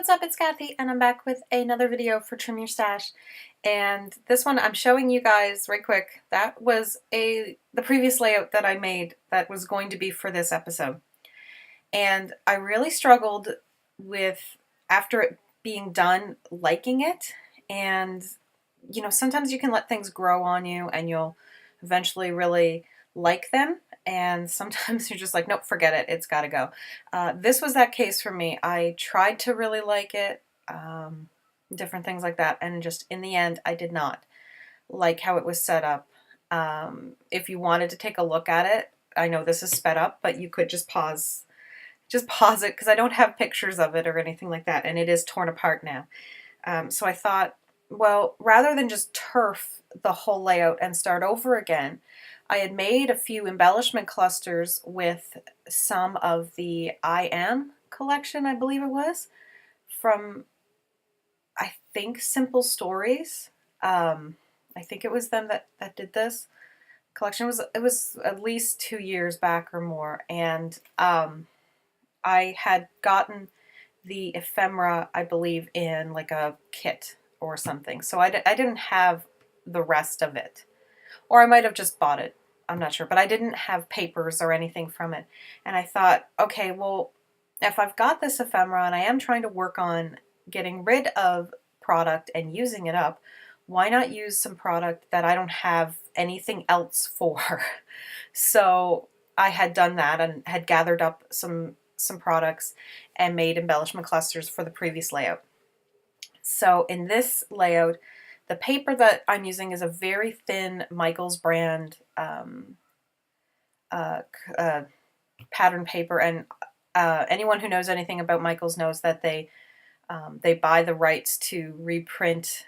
What's up, it's Kathy, and I'm back with another video for Trim Your Stash. And this one I'm showing you guys right quick. That was the previous layout that I made that was going to be for this episode. And I really struggled with, after it being done, liking it. And, you know, sometimes you can let things grow on you and you'll eventually really like them. And sometimes you're just like, nope, forget it. It's got to go. This was that case for me. I tried to really like it, different things like that. And just in the end, I did not like how it was set up. If you wanted to take a look at it, I know this is sped up, but you could just pause it because I don't have pictures of it or anything like that. And it is torn apart now. So I thought, well, rather than just turf the whole layout and start over again, I had made a few embellishment clusters with some of the I Am collection, I believe it was, from, I think, Simple Stories. I think it was them that did this collection. It was at least 2 years back or more, and I had gotten the ephemera, I believe, in like a kit or something. So I didn't have the rest of it. Or I might have just bought it. I'm not sure. But I didn't have papers or anything from it. And I thought, okay, well, if I've got this ephemera and I am trying to work on getting rid of product and using it up, why not use some product that I don't have anything else for? So I had done that and had gathered up some products and made embellishment clusters for the previous layout. So in this layout, the paper that I'm using is a very thin Michaels brand pattern paper, and anyone who knows anything about Michaels knows that they buy the rights to reprint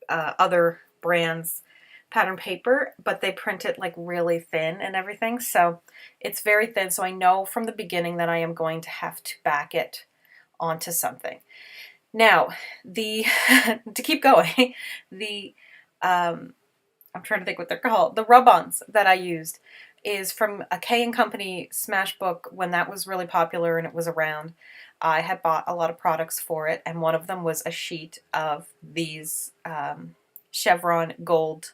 other brands' pattern paper, but they print it like really thin and everything. So it's very thin. So I know from the beginning that I am going to have to back it onto something. Now, to keep going, I'm trying to think what they're called. The rub-ons that I used is from a K & Company Smash book when that was really popular and it was around. I had bought a lot of products for it, and one of them was a sheet of these chevron gold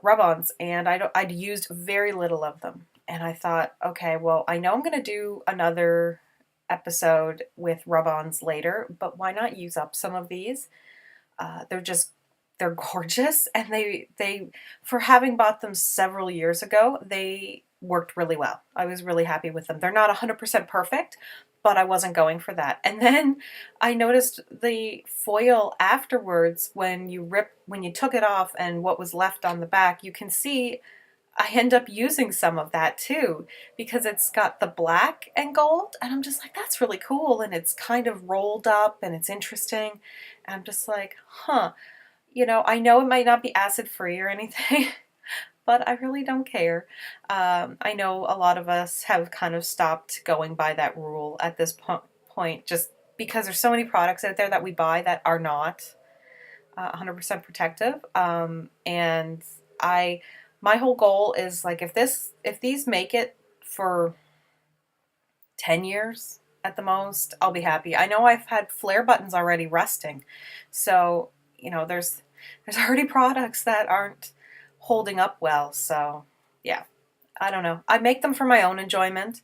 rub-ons, and I'd used very little of them. And I thought, okay, well, I know I'm going to do another episode with rub-ons later, but why not use up some of these? They're gorgeous, and they for having bought them several years ago, they worked really well. I was really happy with them. They're not 100% perfect, but I wasn't going for that. And then I noticed the foil afterwards when you took it off and what was left on the back, you can see I end up using some of that too, because it's got the black and gold, and I'm just like, that's really cool, and it's kind of rolled up and it's interesting. And I'm just like, huh, you know, I know it might not be acid free or anything, but I really don't care. I know a lot of us have kind of stopped going by that rule at this point, just because there's so many products out there that we buy that are not 100% protective. And my whole goal is like, if these make it for 10 years at the most, I'll be happy. I know I've had flare buttons already rusting, so you know there's already products that aren't holding up well. So yeah, I don't know. I make them for my own enjoyment.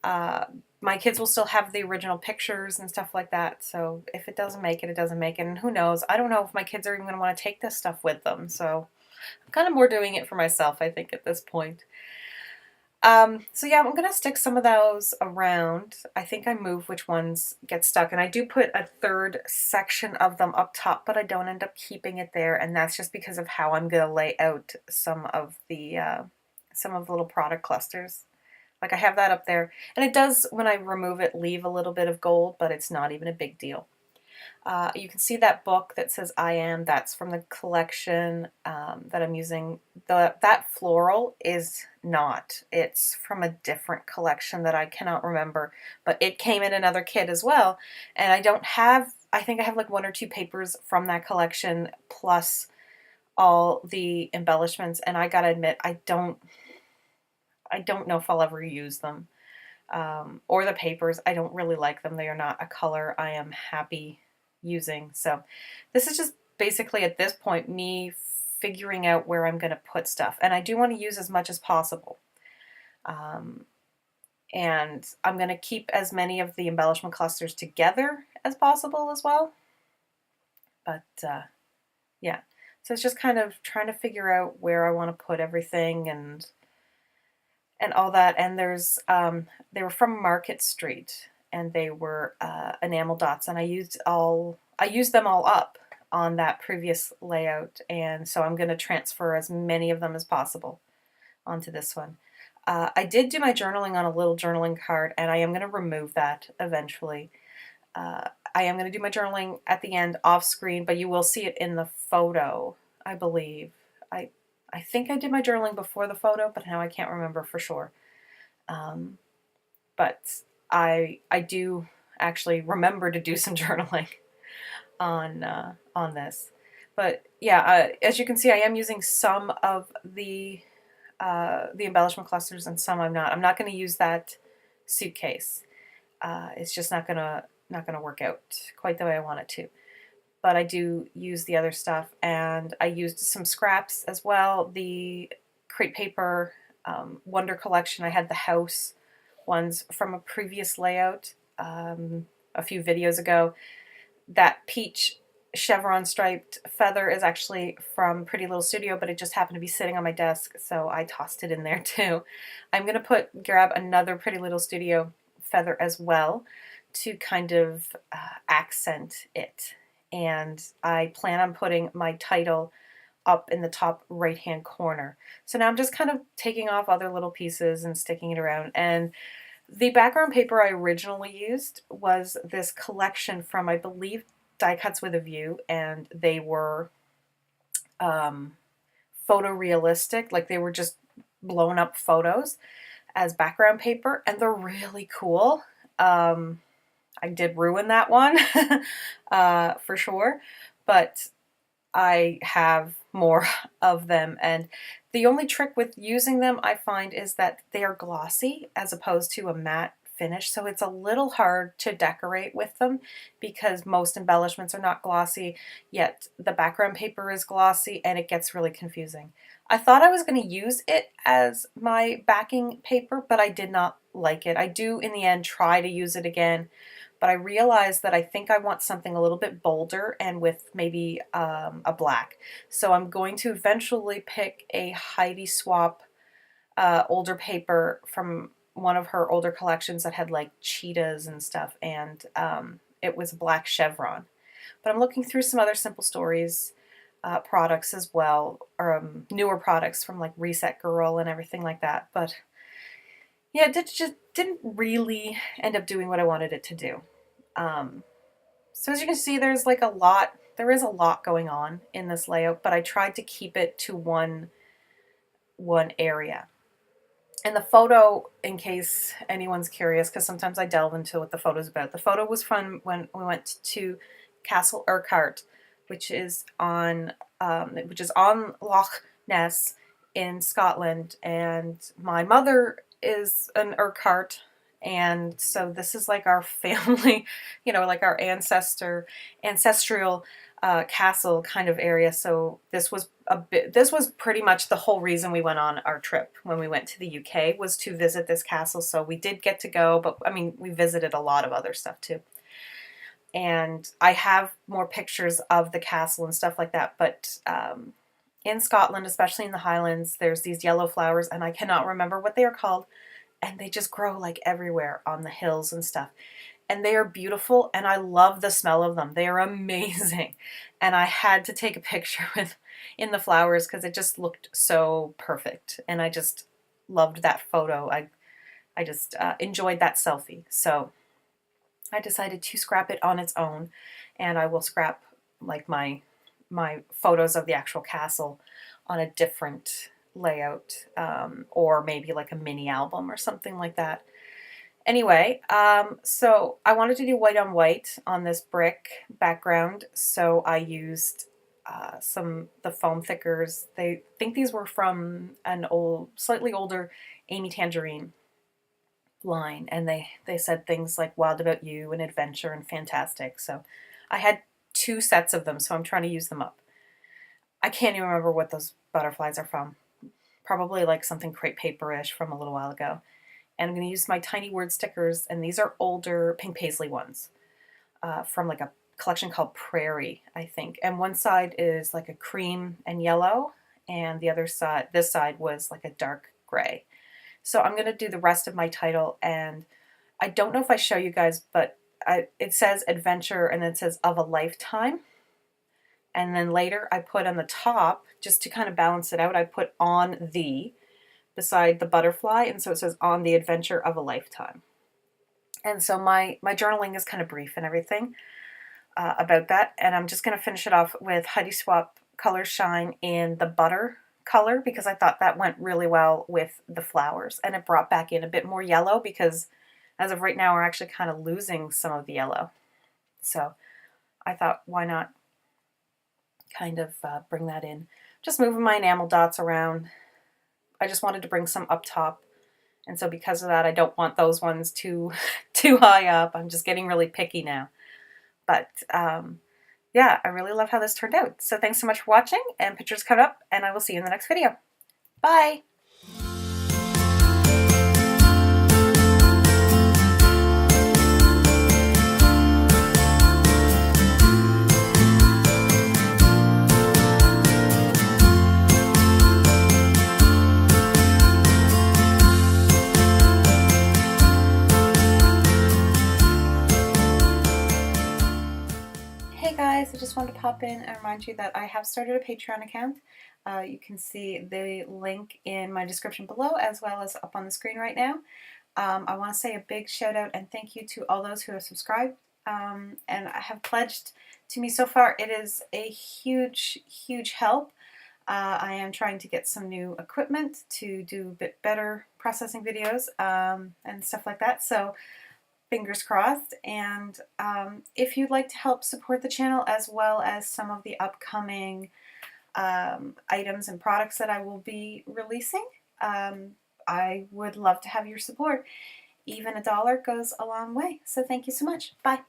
My kids will still have the original pictures and stuff like that. So if it doesn't make it, it doesn't make it. And who knows? I don't know if my kids are even going to want to take this stuff with them. So I'm kind of more doing it for myself, I think, at this point. So yeah, I'm going to stick some of those around. I think I move which ones get stuck. And I do put a third section of them up top, but I don't end up keeping it there. And that's just because of how I'm going to lay out some of the little product clusters. Like I have that up there. And it does, when I remove it, leave a little bit of gold, but it's not even a big deal. You can see that book that says I Am. That's from the collection that I'm using. That floral is not. It's from a different collection that I cannot remember, but it came in another kit as well. And I think I have like 1 or 2 papers from that collection plus all the embellishments. And I gotta admit, I don't know if I'll ever use them. or the papers. I don't really like them. They are not a color I am happy using. So this is just basically at this point me figuring out where I'm going to put stuff. And I do want to use as much as possible. Um, and I'm going to keep as many of the embellishment clusters together as possible as well. But yeah, so it's just kind of trying to figure out where I want to put everything and all that. And there's they were from Market Street, and they were enamel dots, and I used them all up on that previous layout, and so I'm going to transfer as many of them as possible onto this one. I did do my journaling on a little journaling card, and I am going to remove that eventually. I am going to do my journaling at the end off screen, but you will see it in the photo, I believe. I think I did my journaling before the photo, but now I can't remember for sure. But I do actually remember to do some journaling on this. But yeah, as you can see, I am using some of the embellishment clusters and some I'm not. I'm not going to use that suitcase. It's just not gonna work out quite the way I want it to. But I do use the other stuff, and I used some scraps as well. The crepe paper Wonder collection. I had the house ones from a previous layout a few videos ago. That peach chevron striped feather is actually from Pretty Little Studio, but it just happened to be sitting on my desk, so I tossed it in there too. I'm going to grab another Pretty Little Studio feather as well to kind of accent it. And I plan on putting my title up in the top right hand corner. So now I'm just kind of taking off other little pieces and sticking it around. And the background paper I originally used was this collection from, I believe, Die Cuts with a View, and they were photorealistic, like they were just blown up photos as background paper, and they're really cool. I did ruin that one for sure, but I have more of them, and the only trick with using them I find is that they are glossy as opposed to a matte finish, so it's a little hard to decorate with them because most embellishments are not glossy, yet the background paper is glossy and it gets really confusing. I thought I was going to use it as my backing paper, but I did not like it. I do in the end try to use it again, but I realized that I think I want something a little bit bolder and with maybe a black. So I'm going to eventually pick a Heidi Swap older paper from one of her older collections that had like cheetahs and stuff, and it was black chevron. But I'm looking through some other Simple Stories products as well, or newer products from like Reset Girl and everything like that. But yeah, it just didn't really end up doing what I wanted it to do. So as you can see, there's like a lot, there is a lot going on in this layout, but I tried to keep it to one area. And the photo, in case anyone's curious, because sometimes I delve into what the photo's about. The photo was from when we went to Castle Urquhart, which is on Loch Ness in Scotland, and my mother is an Urquhart, and so this is like our family, like our ancestral castle kind of area. So this was pretty much the whole reason we went on our trip when we went to the UK, was to visit this castle. So we did get to go, but I mean, we visited a lot of other stuff too. And I have more pictures of the castle and stuff like that, but in Scotland, especially in the Highlands, there's these yellow flowers, and I cannot remember what they are called, and they just grow like everywhere on the hills and stuff. And they are beautiful, and I love the smell of them. They are amazing. And I had to take a picture in the flowers because it just looked so perfect. And I just loved that photo. I just enjoyed that selfie. So I decided to scrap it on its own, and I will scrap like my photos of the actual castle on a different layout, or maybe like a mini album or something like that. Anyway, so I wanted to do white on white on this brick background, so I used the foam thickers. I think these were from an slightly older Amy Tangerine line, and they said things like wild about you and adventure and fantastic. So I had 2 sets of them, so I'm trying to use them up. I can't even remember what those butterflies are from. Probably like something crepe paperish from a little while ago. And I'm going to use my tiny word stickers, and these are older pink paisley ones from like a collection called Prairie, I think. And one side is like a cream and yellow, and the other side, this side was like a dark gray. So I'm going to do the rest of my title, and I don't know if I show you guys, but it says adventure and then it says of a lifetime. And then later I put on the top, just to kind of balance it out, I put on the beside the butterfly. And so it says on the adventure of a lifetime. And so my journaling is kind of brief and everything about that. And I'm just going to finish it off with Heidi Swap Color Shine in the butter color, because I thought that went really well with the flowers. And it brought back in a bit more yellow, because as of right now, we're actually kind of losing some of the yellow. So I thought, why not kind of bring that in. Just moving my enamel dots around. I just wanted to bring some up top. And so because of that, I don't want those ones too high up. I'm just getting really picky now. But yeah, I really love how this turned out. So thanks so much for watching, and pictures coming up, and I will see you in the next video. Bye! Hey guys, I just wanted to pop in and remind you that I have started a Patreon account. You can see the link in my description below, as well as up on the screen right now. I want to say a big shout out and thank you to all those who have subscribed and have pledged to me so far. It is a huge, huge help. I am trying to get some new equipment to do a bit better processing videos and stuff like that. So fingers crossed. And if you'd like to help support the channel, as well as some of the upcoming items and products that I will be releasing, I would love to have your support. Even $1 goes a long way. So thank you so much. Bye.